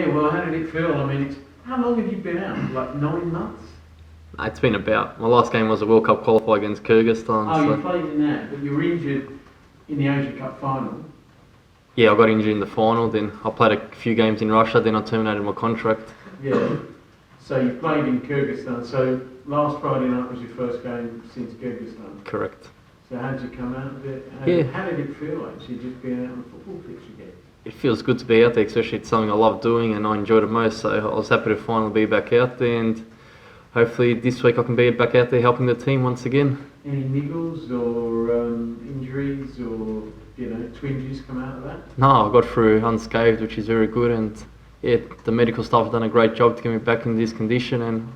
Yeah, well, how did it feel? I mean, how long have you been out? Like 9 months? It's been about. My last game was a World Cup qualifier against Kyrgyzstan. Oh, So you played in that, but you were injured in the Asia Cup final. yeah, I got injured in the final. Then I played a few games in Russia. Then I terminated my contract. Yeah. So you played in Kyrgyzstan. So last Friday night was your first game since Kyrgyzstan. Correct. So how did you come out of it? How did it feel actually just being out on the football pitch again? It feels good to be out there, especially it's something I love doing and I enjoy it most. So I was happy to finally be back out there, and hopefully this week I can be back out there helping the team once again. Any niggles or injuries or twinges come out of that? No, I got through unscathed, which is very good, and yeah, the medical staff have done a great job to get me back in this condition, and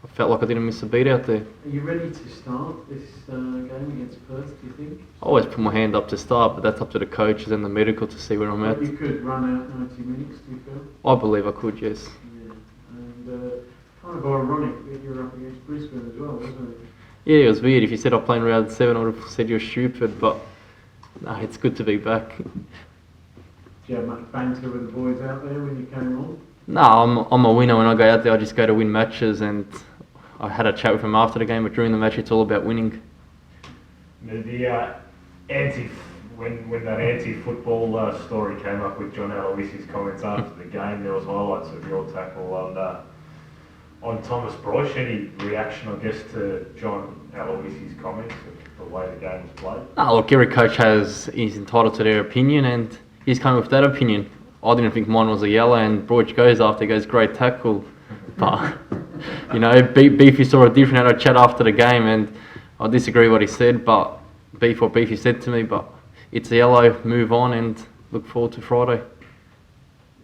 I felt like I didn't miss a beat out there. Are you ready to start this game against Perth, do you think? I always put my hand up to start, but that's up to the coaches and the medical to see where I'm at. You could run out 90 minutes, do you feel? I believe I could, yes. Yeah, and kind of ironic that you're up against Brisbane as well, wasn't it? Yeah, it was weird. If you said I'm playing round 7, I would have said you're stupid, but no, it's good to be back. Did you have much banter with the boys out there when you came on? No, I'm a winner. When I go out there, I just go to win matches, and I had a chat with him after the game, but during the match, it's all about winning. When that anti-football story came up with John Aloisi's comments after the game, there was highlights of your tackle on Thomas Broich. Any reaction, I guess, to John Aloisi's comments of the way the game was played? No, look, every coach is entitled to their opinion, and he's come with that opinion. I didn't think mine was a yellow, and Broich goes, great tackle. But, Beefy saw it different, had a chat after the game, and I disagree what he said, but what Beefy said to me, but it's a yellow, move on, and look forward to Friday.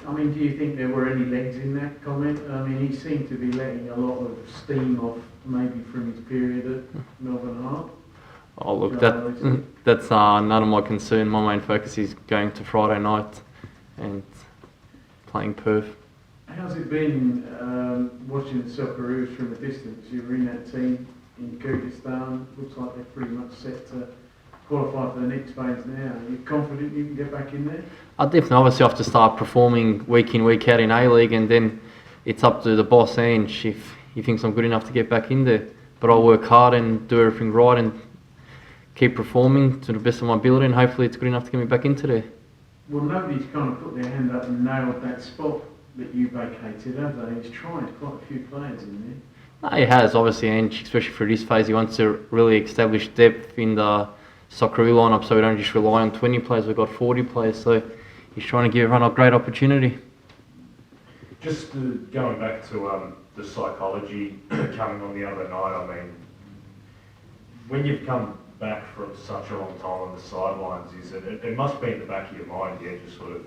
I mean, do you think there were any legs in that comment? I mean, he seemed to be letting a lot of steam off, maybe from his period at Melbourne Heart. Oh, look, that's none of my concern. My main focus is going to Friday night and playing Perth. How's it been watching the Socceroos from a distance? You were in that team in Kyrgyzstan. Looks like they're pretty much set to qualify for the next phase now. Are you confident you can get back in there? I definitely obviously have to start performing week in, week out in A-League, and then it's up to the boss Ange if he thinks I'm good enough to get back in there. But I'll work hard and do everything right and keep performing to the best of my ability, and hopefully it's good enough to get me back into there. Well, nobody's kind of put their hand up and nailed that spot that you vacated, have they? He's tried quite a few players in there. No, he has, obviously, and especially for this phase, he wants to really establish depth in the Socceroo lineup, so we don't just rely on 20 players, we've got 40 players, so he's trying to give everyone a great opportunity. Just going back to the psychology coming on the other night, I mean, when you've come back from such a long time on the sidelines, it must be in the back of your mind, just sort of,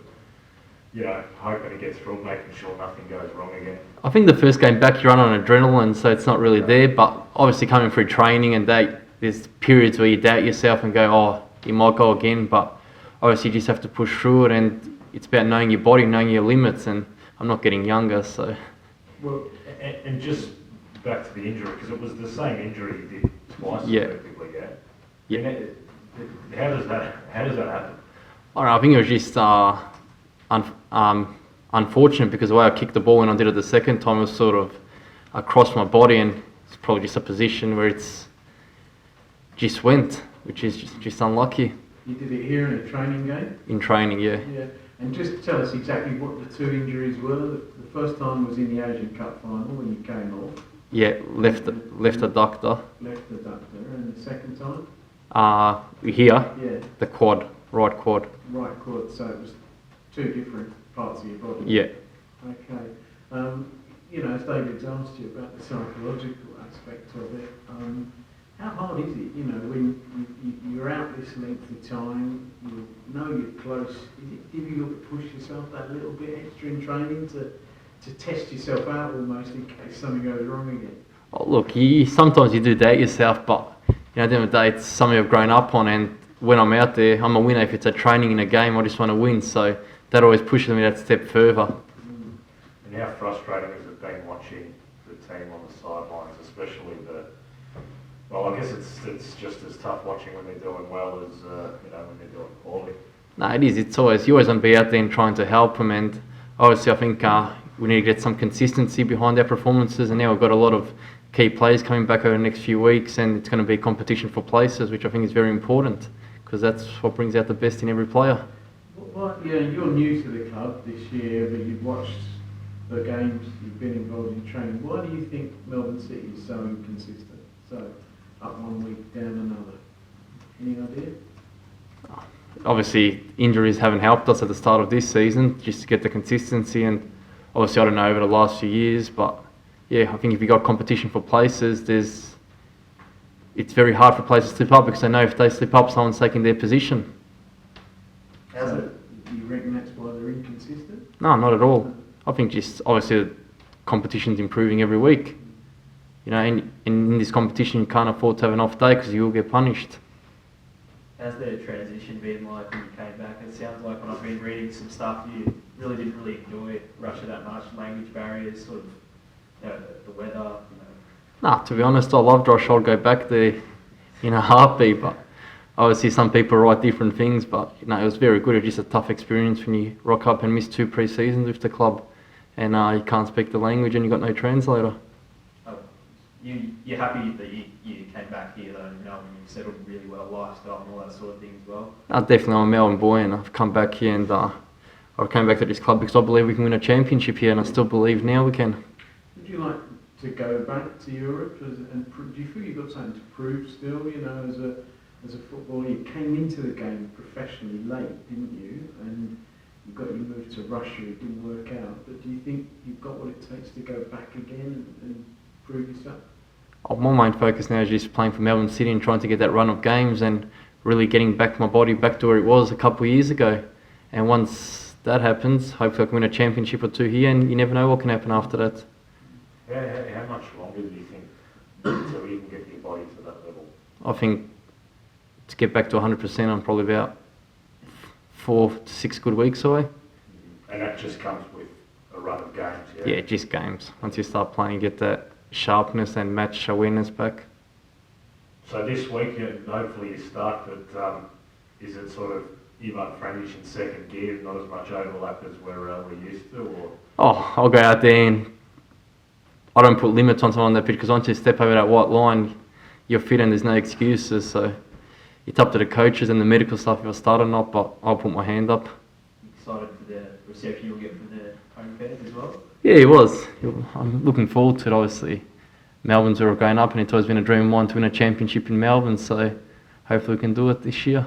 hoping to get through it, making sure nothing goes wrong again. I think the first game back you run on adrenaline, so it's not really there, but obviously coming through training and there's periods where you doubt yourself and go, oh, you might go again, but obviously you just have to push through it, and it's about knowing your body, knowing your limits, and I'm not getting younger, so... Well, and just back to the injury, because it was the same injury you did twice, effectively, yeah? How does that happen? I don't know, I think it was just unfortunate because the way I kicked the ball when I did it the second time was sort of across my body, and it's probably just a position where it's just went, which is just unlucky. You did it here in a training game? In training, yeah. Yeah, and just tell us exactly what the two injuries were. The first time was in the Asian Cup final when you came off. Yeah, left adductor. Left adductor, and the second time? Here, yeah. The quad, right quad. Right quad, so it was two different parts of your body. Yeah. Okay. As David's asked you about the psychological aspect of it, how hard is it, when you're out this length of time, you know you're close, is it difficult to push yourself that little bit extra in training to test yourself out almost in case something goes wrong again? Oh, look, sometimes you do doubt yourself, but at the end of the day, it's something I've grown up on, and when I'm out there, I'm a winner. If it's a training in a game, I just want to win, so that always pushes me that step further. And how frustrating has it been watching the team on the sidelines, especially I guess it's just as tough watching when they're doing well as when they're doing poorly. No, it is. You always want to be out there and trying to help them, and obviously I think we need to get some consistency behind our performances, and now we've got a lot of key players coming back over the next few weeks, and it's going to be competition for places, which I think is very important, because that's what brings out the best in every player. You're new to the club this year, but you've watched the games, you've been involved in training. Why do you think Melbourne City is so inconsistent? So up one week, down another. Any idea? Obviously, injuries haven't helped us at the start of this season, just to get the consistency, and obviously I don't know over the last few years, but yeah, I think if you got competition for places, it's very hard for players to slip up, because they know if they slip up, someone's taking their position. So, do you reckon that's why they're inconsistent? No, not at all. I think just obviously the competition's improving every week. You know, and in this competition you can't afford to have an off day because you will get punished. How's the transition been like when you came back? It sounds like when I've been reading some stuff, you really didn't really enjoy Russia that much. Language barriers, sort of, you know, the weather. You know. Nah, to be honest, I loved Russia. I'd go back there in a heartbeat. But obviously, some people write different things. But you know, it was very good. It was just a tough experience when you rock up and miss 2 pre-seasons with the club, and you can't speak the language and you got no translator. You're happy that you came back here though, you know, and you've settled really well, lifestyle and all that sort of thing as well? Definitely, I'm a Melbourne boy, and I've come back here, and I came back to this club because I believe we can win a championship here, and I still believe now we can. Would you like to go back to Europe, do you feel you've got something to prove still? You know, as a footballer, you came into the game professionally late, didn't you? And you got your move to Russia, it didn't work out. But do you think you've got what it takes to go back again and prove yourself? My main focus now is just playing for Melbourne City and trying to get that run of games and really getting back my body back to where it was a couple of years ago. And once that happens, hopefully I can win a championship or 2 here, and you never know what can happen after that. How much longer do you think until you can get your body to that level? I think to get back to 100%, I'm probably about 4 to 6 good weeks away. And that just comes with a run of games, yeah? Yeah, just games. Once you start playing, you get that sharpness and match awareness back. So this week, hopefully you start, but is it sort of Ivan Franjic in second gear, not as much overlap as we're used to, or? Oh, I'll go out there and I don't put limits on someone on that pitch, because once you step over that white line, you're fit and there's no excuses. So it's up to the coaches and the medical staff if I start or not, but I'll put my hand up. Excited for the reception you'll get from the home fans as well? Yeah, it was. I'm looking forward to it, obviously. Melbourne's where we're going up, and it's always been a dream of mine to win a championship in Melbourne, so hopefully we can do it this year.